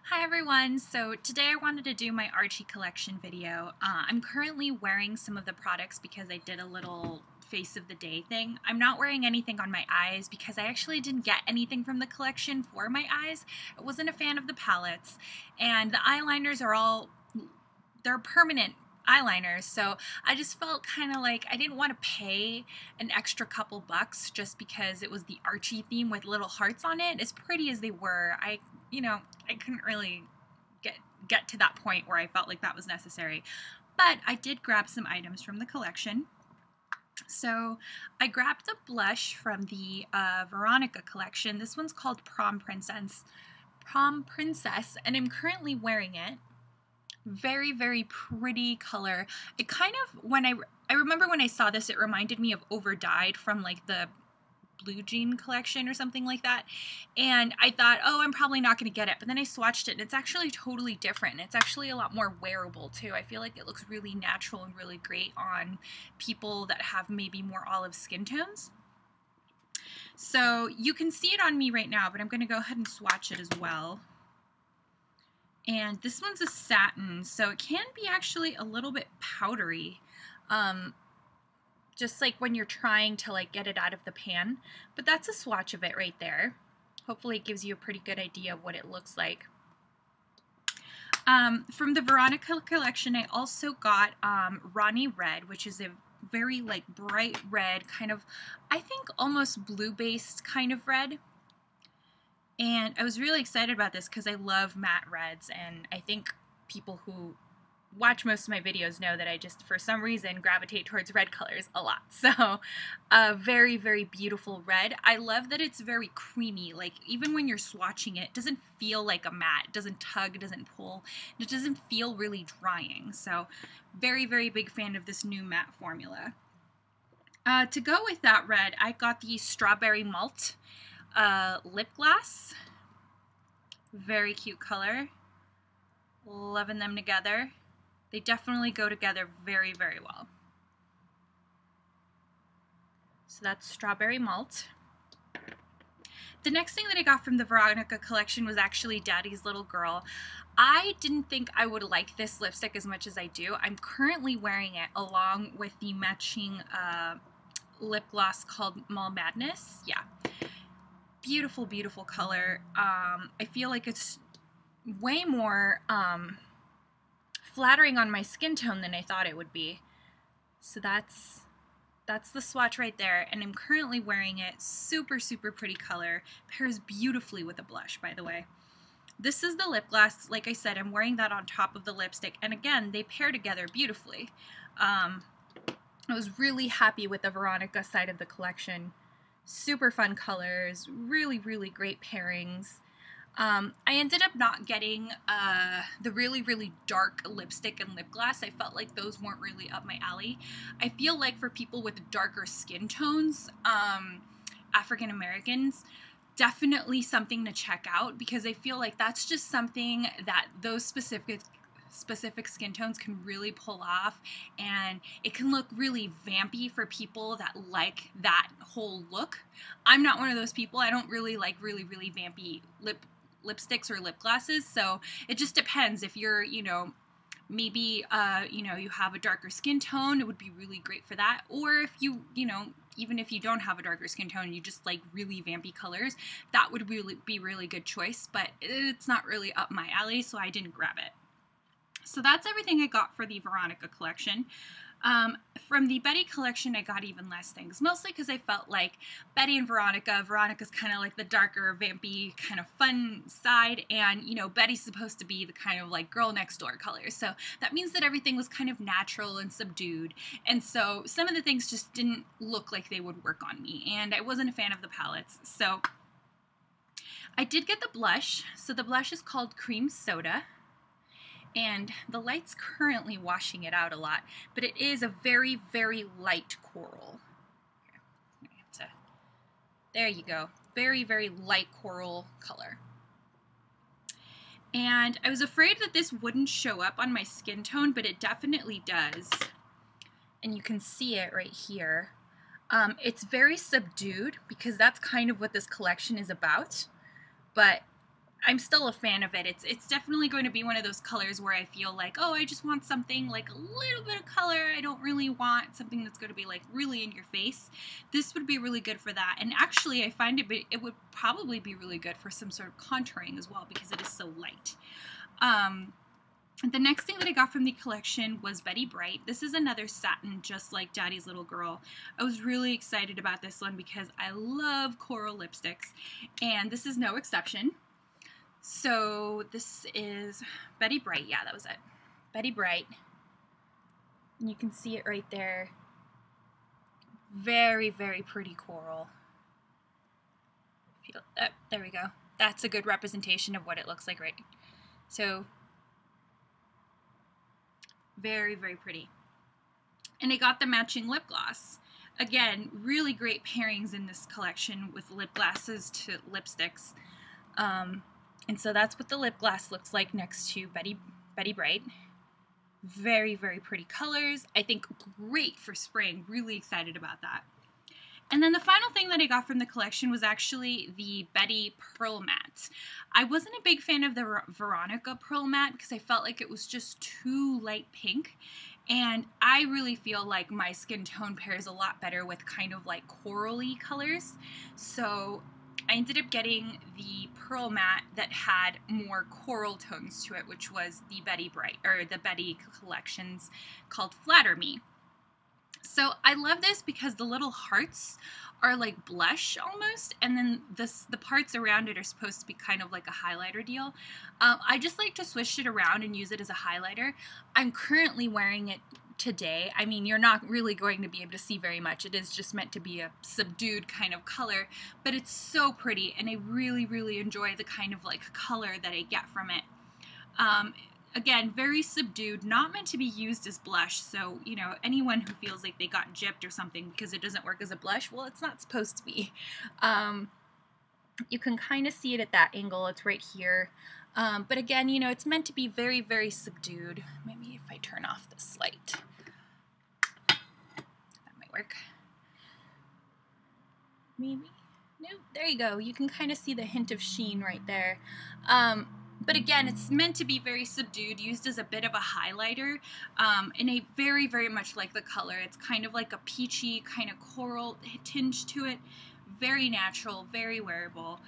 Hi everyone, so today I wanted to do my Archie collection video. I'm currently wearing some of the products because I did a little face of the day thing. I'm not wearing anything on my eyes because I actually didn't get anything from the collection for my eyes. I wasn't a fan of the palettes, and the eyeliners are they're permanent eyeliners, so I just felt kind of like I didn't want to pay an extra couple bucks just because it was the Archie theme with little hearts on it. As pretty as they were, I couldn't really get to that point where I felt like that was necessary. But I did grab some items from the collection. So I grabbed the blush from the Veronica collection. This one's called Prom Princess, and I'm currently wearing it. Very, very pretty color. It kind of, I remember when I saw this, it reminded me of Over Dyed from like the Blue Jean collection or something like that. And I thought, oh, I'm probably not going to get it. But then I swatched it and it's actually totally different. It's actually a lot more wearable too. I feel like it looks really natural and really great on people that have maybe more olive skin tones. So you can see it on me right now, but I'm going to go ahead and swatch it as well. And this one's a satin, so it can be actually a little bit powdery, just like when you're trying to like get it out of the pan. But that's a swatch of it right there. Hopefully it gives you a pretty good idea of what it looks like. From the Veronica collection, I also got Ronnie Red, which is a very like bright red, kind of, I think almost blue-based kind of red. And I was really excited about this because I love matte reds, and I think people who watch most of my videos know that I just, for some reason, gravitate towards red colors a lot. So, very, very beautiful red. I love that it's very creamy. Like, even when you're swatching it, it doesn't feel like a matte. It doesn't tug, it doesn't pull. It doesn't feel really drying. So, very, very big fan of this new matte formula. To go with that red, I got the Strawberry Malt lip gloss. Very cute color. Loving them together. They definitely go together very, very well. So that's Strawberry Malt. The next thing that I got from the Veronica collection was actually Daddy's Little Girl. I didn't think I would like this lipstick as much as I do. I'm currently wearing it along with the matching lip gloss called Mall Madness. Yeah. Beautiful, beautiful color. I feel like it's way more flattering on my skin tone than I thought it would be. So that's the swatch right there, and I'm currently wearing it. Super, super pretty color. Pairs beautifully with a blush, by the way. This is the lip gloss. Like I said, I'm wearing that on top of the lipstick, and again, they pair together beautifully. I was really happy with the Veronica side of the collection. Super fun colors, really, really great pairings. I ended up not getting the really, really dark lipstick and lip gloss. I felt like those weren't really up my alley. I feel like for people with darker skin tones, African Americans, definitely something to check out, because I feel like that's just something that those specific skin tones can really pull off, and it can look really vampy for people that like that whole look. I'm not one of those people. I don't really like really, really vampy lipsticks or lip glosses, so it just depends. If you're, maybe, you have a darker skin tone, it would be really great for that. Or if you, even if you don't have a darker skin tone, you just like really vampy colors, that would really be really good choice, but it's not really up my alley, so I didn't grab it. So that's everything I got for the Veronica collection. From the Betty collection, I got even less things, mostly because I felt like Betty and Veronica's kind of like the darker, vampy, kind of fun side, and, Betty's supposed to be the kind of like girl next door colors. So that means that everything was kind of natural and subdued, and so some of the things just didn't look like they would work on me, and I wasn't a fan of the palettes. So I did get the blush. So the blush is called Cream Soda. And the light's currently washing it out a lot, but it is a very, very light coral. There you go. Very, very light coral color. And I was afraid that this wouldn't show up on my skin tone, but it definitely does. And you can see it right here. It's very subdued because that's kind of what this collection is about. But I'm still a fan of it. It's definitely going to be one of those colors where I feel like, oh, I just want something like a little bit of color. I don't really want something that's going to be like really in your face. This would be really good for that. And actually, I find it would probably be really good for some sort of contouring as well because it is so light. The next thing that I got from the collection was Betty Bright. This is another satin just like Daddy's Little Girl. I was really excited about this one because I love coral lipsticks, and this is no exception. So this is Betty Bright. Yeah, that was it. Betty Bright. And you can see it right there. Very, very pretty coral. There we go. That's a good representation of what it looks like, right? So very, very pretty. And I got the matching lip gloss. Again, really great pairings in this collection with lip glosses to lipsticks. And so that's what the lip gloss looks like next to Betty Bright. Very, very pretty colors. I think great for spring. Really excited about that. And then the final thing that I got from the collection was actually the Betty Pearl Matte. I wasn't a big fan of the Veronica Pearl Matte because I felt like it was just too light pink. And I really feel like my skin tone pairs a lot better with kind of like corally colors. So I ended up getting the Pearl Matte that had more coral tones to it, which was the Betty Bright, or the Betty collections called Flatter Me. So I love this because the little hearts are like blush almost, and then the parts around it are supposed to be kind of like a highlighter deal. I just like to switch it around and use it as a highlighter. I'm currently wearing it today. I mean, you're not really going to be able to see very much. It is just meant to be a subdued kind of color, but it's so pretty, and I really, really enjoy the kind of like color that I get from it. Again, very subdued, not meant to be used as blush, so, you know, anyone who feels like they got gypped or something because it doesn't work as a blush, well, it's not supposed to be. You can kind of see it at that angle. It's right here. But again, you know, it's meant to be very, very subdued. Maybe if I turn off this light, that might work. Maybe. No, there you go. You can kind of see the hint of sheen right there. But again, it's meant to be very subdued, used as a bit of a highlighter, and a very, very much like the color. It's kind of like a peachy kind of coral tinge to it. Very natural, very wearable.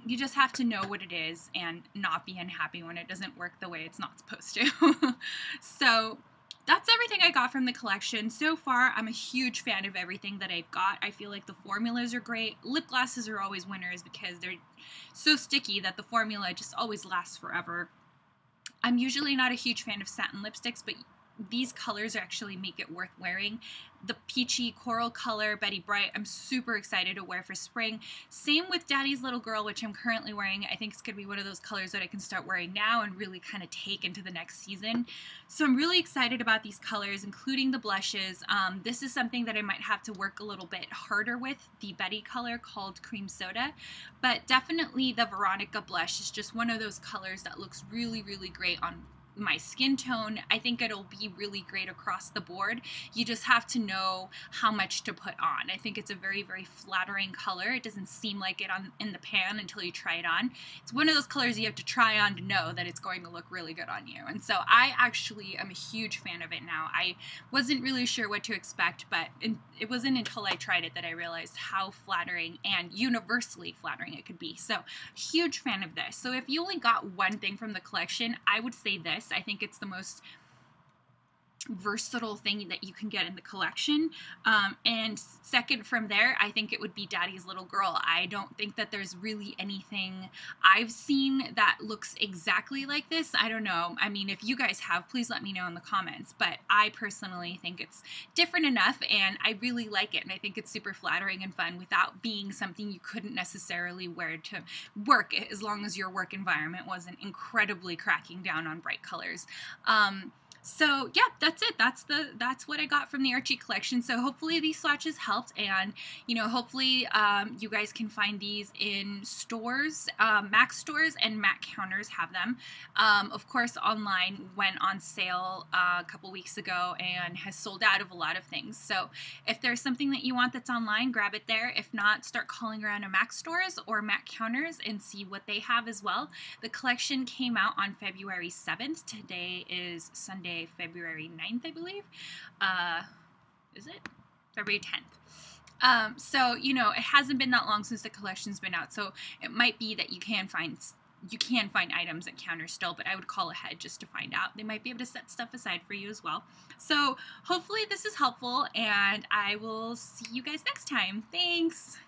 You just have to know what it is and not be unhappy when it doesn't work the way it's not supposed to. So that's everything I got from the collection. So far, I'm a huge fan of everything that I've got. I feel like the formulas are great. Lip glosses are always winners because they're so sticky that the formula just always lasts forever. I'm usually not a huge fan of satin lipsticks, but these colors actually make it worth wearing. The peachy coral color, Betty Bright, I'm super excited to wear for spring. Same with Daddy's Little Girl, which I'm currently wearing. I think it's going to be one of those colors that I can start wearing now and really kind of take into the next season. So I'm really excited about these colors, including the blushes. This is something that I might have to work a little bit harder with, the Betty color called Cream Soda. But definitely the Veronica blush is just one of those colors that looks really, really great on my skin tone. I think it'll be really great across the board. You just have to know how much to put on. I think it's a very, very flattering color. It doesn't seem like it in the pan until you try it on. It's one of those colors you have to try on to know that it's going to look really good on you. And so I actually am a huge fan of it now. I wasn't really sure what to expect, but it wasn't until I tried it that I realized how flattering and universally flattering it could be. So huge fan of this. So if you only got one thing from the collection, I would say this. I think it's the most versatile thing that you can get in the collection. And second from there, I think it would be Daddy's Little Girl. I don't think that there's really anything I've seen that looks exactly like this. I don't know. I mean, if you guys have, please let me know in the comments. But I personally think it's different enough, and I really like it. And I think it's super flattering and fun without being something you couldn't necessarily wear to work, as long as your work environment wasn't incredibly cracking down on bright colors. So yeah, that's it. That's what I got from the Archie collection. So hopefully these swatches helped, and hopefully you guys can find these in stores. MAC stores and MAC counters have them. Of course, online went on sale a couple weeks ago and has sold out of a lot of things. So if there's something that you want that's online, grab it there. If not, start calling around to MAC stores or MAC counters and see what they have as well. The collection came out on February 7th. Today is Sunday, February 9th, I believe. Is it? February 10th. So, it hasn't been that long since the collection's been out, so it might be that you can find items at counters still, but I would call ahead just to find out. They might be able to set stuff aside for you as well. So hopefully this is helpful, and I will see you guys next time. Thanks!